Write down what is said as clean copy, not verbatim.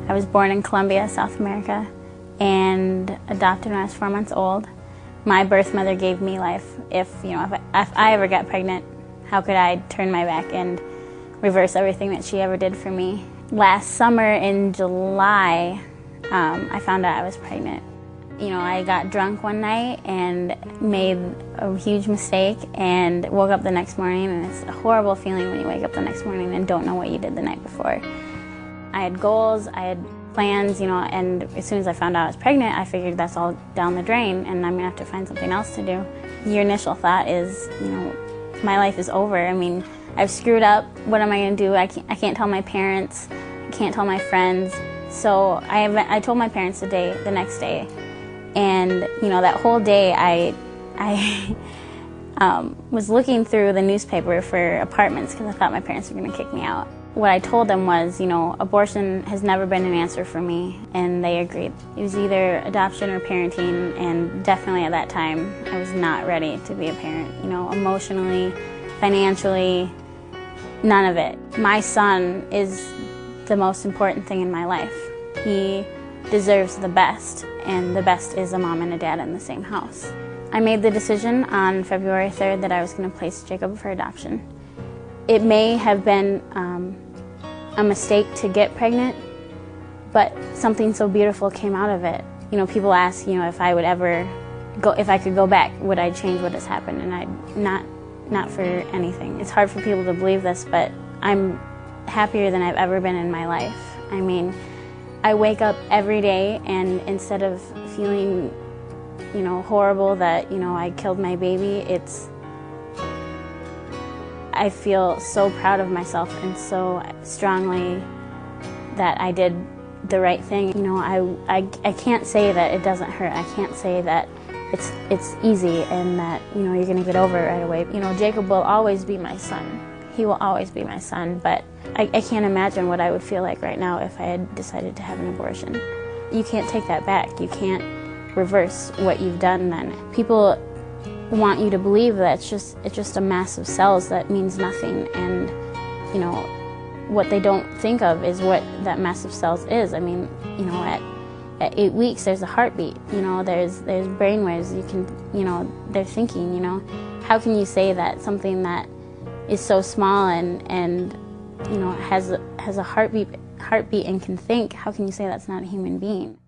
I was born in Colombia, South America, and adopted when I was 4 months old. My birth mother gave me life. If I ever got pregnant, how could I turn my back and reverse everything that she ever did for me? Last summer in July, I found out I was pregnant. I got drunk one night and made a huge mistake and woke up the next morning, and it's a horrible feeling when you wake up the next morning and don't know what you did the night before. I had goals, I had plans, and as soon as I found out I was pregnant, I figured that's all down the drain and I'm going to have to find something else to do. Your initial thought is, my life is over. I mean, I've screwed up. What am I going to do? I can't tell my parents. I can't tell my friends. So I told my parents the next day. And, that whole day I was looking through the newspaper for apartments because I thought my parents were going to kick me out. What I told them was, abortion has never been an answer for me, and they agreed. It was either adoption or parenting, and definitely at that time I was not ready to be a parent. Emotionally, financially, none of it. My son is the most important thing in my life. He deserves the best, and the best is a mom and a dad in the same house. I made the decision on February 3rd that I was going to place Jacob for adoption. It may have been a mistake to get pregnant, but something so beautiful came out of it. People ask, if I would ever go, if I could go back, would I change what has happened? And not for anything. It's hard for people to believe this, but I'm happier than I've ever been in my life. I mean, I wake up every day, and instead of feeling, horrible that, I killed my baby, I feel so proud of myself and so strongly that I did the right thing. I can't say that it doesn't hurt. I can't say that it's easy and that, you're going to get over it right away. Jacob will always be my son. He will always be my son, but I can't imagine what I would feel like right now if I had decided to have an abortion. You can't take that back. You can't reverse what you've done then. People want you to believe that it's just a mass of cells that means nothing, and what they don't think of is what that mass of cells is. I mean, at 8 weeks there's a heartbeat, there's brain waves, you can, they're thinking, how can you say that something that is so small and has a heartbeat and can think, how can you say that's not a human being?